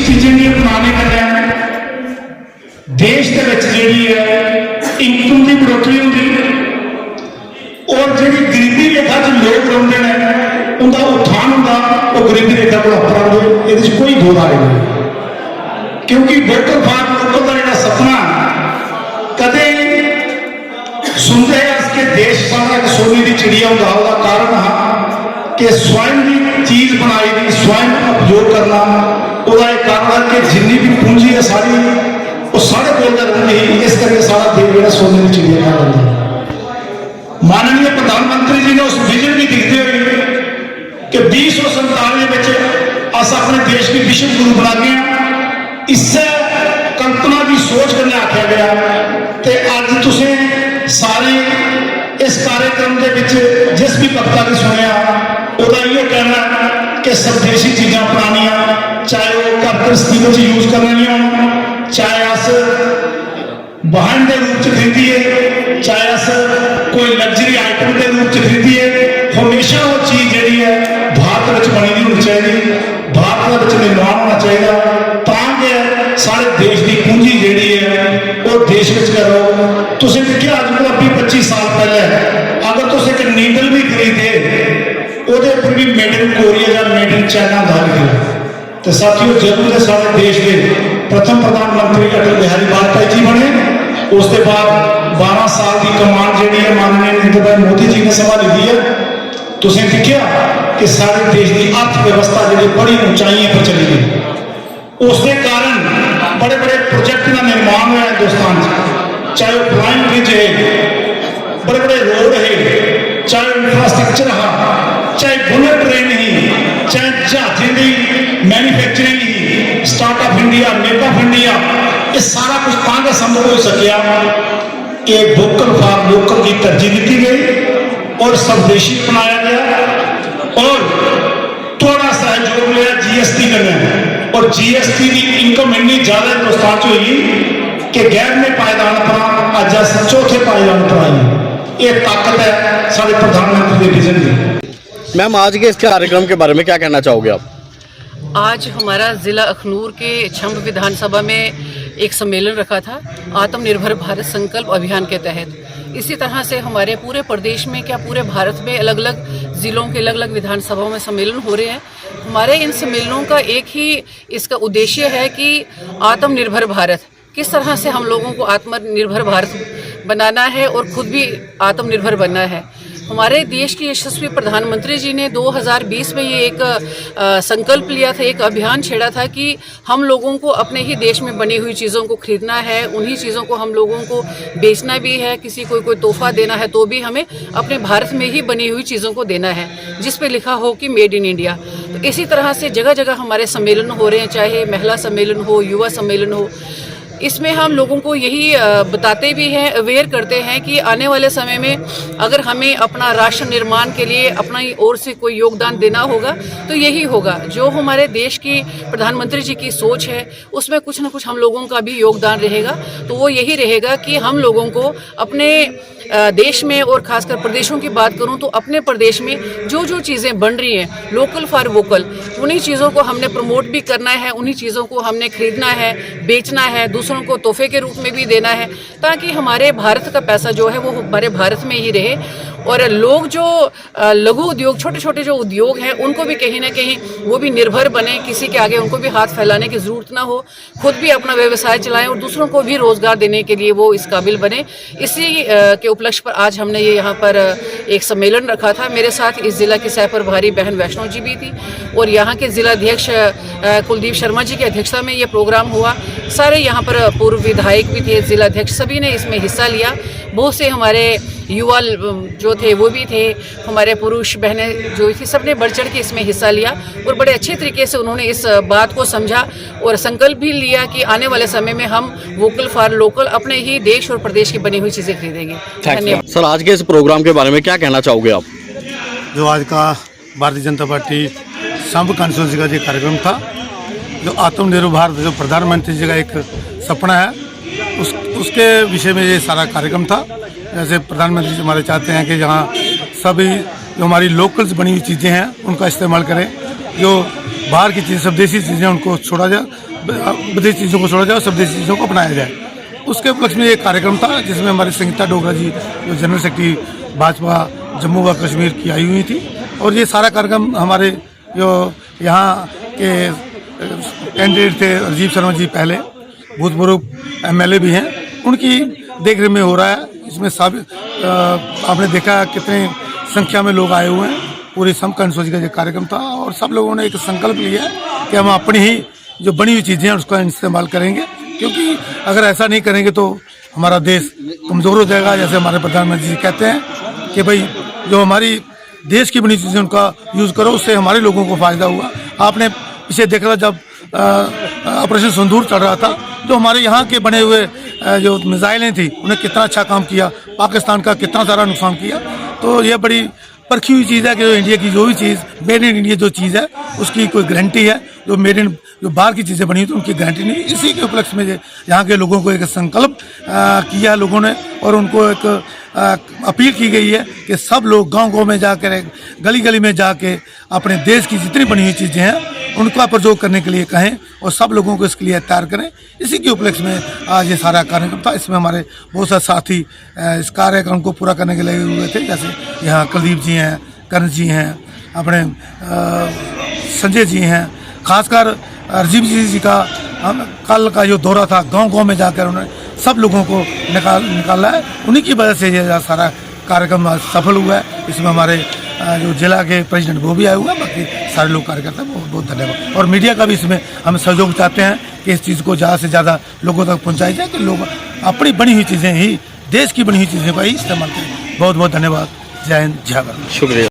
चीजें नहीं अपनाने कन्नै देश के विच जिहड़ी है इनकम की बढ़ोतरी होंदी और जिहड़ी गरीबी रेखा च लोग रहिंदे ने उनका उत्थान हुंदा वो गरीबी रेखा को उपर आउंदे इहदे च कोई दो राय नहीं क्योंकि वोकल फॉर लोकल का जिहड़ा सपना कदे सुनते हैं कि देश सारा एक सोने की चिड़िया होंदा उसका कारण है कि स्वयं की चीज बनाई दी स्वयं उपयोग करना उसका एक कारण है कि जिन्नी भी पूंजी है सारी वो साढ़े कोल रही इस करके सारा देश जो सोने की चिड़िया बना रहा माननीय प्रधानमंत्री जी ने उस विजन भी दिखते हुए कि 2047 अस अपने देश की विश्व गुरु बना गए इससे कल्पना की सोच करने आख्या गया तो अज तुसें सारे इस कार्यक्रम के जिस भी वक्ता की सुनिया वह यो कहना कि स्वदेशी चीज़ां अपनानिया चाहे वो घर गृहस्थी में यूज करनी हो चाहे अस वाहन के रूप में खरीदीए चाहे अस कोई लग्जरी आइटम के रूप में खरीदीए हमेशा वो चीज़ जी है भारत में बनी नहीं होनी चाहिए भारत में निर्माण होना चाहिए ताकि सारे देश की पूंजी जी है वो देश में करो तुम देखिए अज को 20-25 साल पहले अगर तुम एक नीडल भी खरीदे वो भी मेड इन कोरिया या मेड इन चाइना का लिखे तो साथियों जरूर है सारे देश के प्रथम प्रधानमंत्री अटल बिहारी वाजपेयी जी बने उसके बाद 12 साल की कमान जी है माननीय नरेंद्र भाई मोदी जी ने संभाली दी है तुसें देखिया कि सारे देश की अर्थव्यवस्था जी बड़ी ऊंचाइयों पर चली गई उसके कारण बड़े बड़े प्रोजेक्ट का निर्माण हुआ हिंदुस्तान चाहे वो फ्लाइंग ब्रिज है बड़े बड़े रोड है चाहे इंफ्रास्ट्रक्चर है चाहे बुलेट ट्रेन ही चाहे जहाज़ों की मैन्युफैक्चरिंग ही स्टार्टअप इंडिया मेकअप इंडिया ये सारा कुछ कहाँ संभव हो सकिया कि वोकल फॉर लोकल की तरजीह दी गई और स्वदेशी अपनाया गया और थोड़ा सहयोग लिया GST करने और GST की इनकम इन्नी ज्यादा हिंदुस्तान हुई कि 11वें पायदान पर अज चौथे पायदान पर आई ये ताकत है सारे प्रधानमंत्री के विजन की। मैम आज के इस कार्यक्रम के बारे में क्या कहना चाहोगे आप? आज हमारा ज़िला अखनूर के छम्ब विधानसभा में एक सम्मेलन रखा था आत्मनिर्भर भारत संकल्प अभियान के तहत। इसी तरह से हमारे पूरे प्रदेश में क्या पूरे भारत में अलग अलग ज़िलों के अलग अलग विधानसभाओं में सम्मेलन हो रहे हैं। हमारे इन सम्मेलनों का एक ही इसका उद्देश्य है कि आत्मनिर्भर भारत किस तरह से हम लोगों को आत्मनिर्भर भारत बनाना है और खुद भी आत्मनिर्भर बनना है। हमारे देश के यशस्वी प्रधानमंत्री जी ने 2020 में ये एक संकल्प लिया था, एक अभियान छेड़ा था कि हम लोगों को अपने ही देश में बनी हुई चीज़ों को खरीदना है, उन्हीं चीज़ों को हम लोगों को बेचना भी है, किसी को कोई तोहफा देना है तो भी हमें अपने भारत में ही बनी हुई चीज़ों को देना है जिस पे लिखा हो कि मेड इन इंडिया। तो इसी तरह से जगह जगह हमारे सम्मेलन हो रहे हैं, चाहे महिला सम्मेलन हो, युवा सम्मेलन हो। इसमें हम लोगों को यही बताते भी हैं, अवेयर करते हैं कि आने वाले समय में अगर हमें अपना राष्ट्र निर्माण के लिए अपनी ओर से कोई योगदान देना होगा तो यही होगा। जो हमारे देश की प्रधानमंत्री जी की सोच है उसमें कुछ न कुछ हम लोगों का भी योगदान रहेगा। तो वो यही रहेगा कि हम लोगों को अपने देश में और खासकर प्रदेशों की बात करूं तो अपने प्रदेश में जो जो चीज़ें बन रही हैं लोकल फॉर वोकल, उन्हीं चीज़ों को हमने प्रमोट भी करना है, उन्हीं चीज़ों को हमने खरीदना है, बेचना है, दूसरों को तोहफे के रूप में भी देना है ताकि हमारे भारत का पैसा जो है वो हमारे भारत में ही रहे। और लोग जो लघु उद्योग, छोटे छोटे जो उद्योग हैं उनको भी कहीं ना कहीं वो भी निर्भर बने, किसी के आगे उनको भी हाथ फैलाने की ज़रूरत ना हो, खुद भी अपना व्यवसाय चलाएं और दूसरों को भी रोज़गार देने के लिए वो इस काबिल बने। इसी के उपलक्ष्य पर आज हमने ये यहाँ पर एक सम्मेलन रखा था। मेरे साथ इस ज़िला की सह प्रभारी बहन वैष्णो जी भी थी और यहाँ के ज़िलाध्यक्ष कुलदीप शर्मा जी की अध्यक्षता में ये प्रोग्राम हुआ। सारे यहाँ पर पूर्व विधायक भी थे, ज़िलाध्यक्ष सभी ने इसमें हिस्सा लिया। बहुत से हमारे युवा जो थे वो भी थे, हमारे पुरुष बहनें जो थी, सबने बढ़ चढ़ के इसमें हिस्सा लिया और बड़े अच्छे तरीके से उन्होंने इस बात को समझा और संकल्प भी लिया कि आने वाले समय में हम वोकल फॉर लोकल अपने ही देश और प्रदेश की बनी हुई चीज़ें खरीदेंगे। धन्यवाद। सर आज के इस प्रोग्राम के बारे में क्या कहना चाहोगे आप? जो आज का भारतीय जनता पार्टी छम्ब कॉन्स्टिट्यूंसी का जो कार्यक्रम था, जो आत्मनिर्भर भारत जो प्रधानमंत्री जी का एक सपना है उसके विषय में ये सारा कार्यक्रम था। जैसे प्रधानमंत्री जी हमारे चाहते हैं कि जहाँ सभी जो हमारी लोकल्स बनी हुई चीज़ें हैं उनका इस्तेमाल करें, जो बाहर की चीज़ें स्वदेशी चीज़ें उनको छोड़ा जाए, विदेशी चीज़ों को छोड़ा जाए और स्वदेशी चीज़ों को अपनाया जाए। उसके उपलक्ष्य में एक कार्यक्रम था जिसमें हमारी संगीता डोगरा जी जो जनरल सेक्रेटरी भाजपा जम्मू व कश्मीर की आई हुई थी, और ये सारा कार्यक्रम हमारे जो यहाँ के कैंडिडेट थे राजीव शर्मा जी, पहले भूतपूर्व MLA भी हैं, उनकी देखरेख में हो रहा है। इसमें सब आपने देखा कितने संख्या में लोग आए हुए हैं। पूरी सम कंसोजी का ये कार्यक्रम था और सब लोगों ने एक संकल्प लिया है कि हम अपनी ही जो बनी हुई चीज़ें हैं उसका इस्तेमाल करेंगे, क्योंकि अगर ऐसा नहीं करेंगे तो हमारा देश कमज़ोर हो जाएगा। जैसे हमारे प्रधानमंत्री जी कहते हैं कि भाई जो हमारी देश की बनी चीज़ें उनका यूज़ करो, उससे हमारे लोगों को फ़ायदा हुआ। आपने पीछे देखा था जब ऑपरेशन सिंदूर चल रहा था, जो हमारे यहाँ के बने हुए जो मिसाइलें थी उन्हें कितना अच्छा काम किया, पाकिस्तान का कितना सारा नुकसान किया। तो ये बड़ी परखी हुई चीज़ है कि जो इंडिया की जो भी चीज़ मेड इन इंडिया जो चीज़ है उसकी कोई गारंटी है। जो मेड इन जो बाहर की चीज़ें बनी हुई तो उनकी गारंटी नहीं। इसी के उपलक्ष्य में यहाँ के लोगों को एक संकल्प किया लोगों ने, और उनको एक अपील की गई है कि सब लोग गांव-गांव में जाकर, गली-गली में जाके अपने देश की जितनी बनी हुई चीज़ें हैं उनका प्रयोग करने के लिए कहें और सब लोगों को इसके लिए तैयार करें। इसी के उपलक्ष्य में आज ये सारा कार्यक्रम था। इसमें हमारे बहुत सारे साथी इस कार्यक्रम को पूरा करने के लिए लगे हुए थे, जैसे यहाँ कुलदीप जी हैं, कर्ण जी हैं, अपने संजय जी हैं। खासकर राजीव जी का कल का जो दौरा था, गांव-गांव में जाकर उन्होंने सब लोगों को निकाला है। उन्हीं की वजह से ये सारा कार्यक्रम सफल हुआ है। इसमें हमारे जो जिला के प्रेसिडेंट वो भी आए हुए हैं, बाकी सारे लोग कार्यकर्ता, बहुत बहुत धन्यवाद। और मीडिया का भी इसमें हम सहयोग चाहते हैं कि इस चीज़ को ज़्यादा से ज़्यादा लोगों तक पहुँचाई जाए, कि लोग अपनी बनी हुई चीज़ें ही, देश की बनी हुई चीज़ें का ही इस्तेमाल करें। बहुत बहुत धन्यवाद। जय हिंद, जय भारत। शुक्रिया।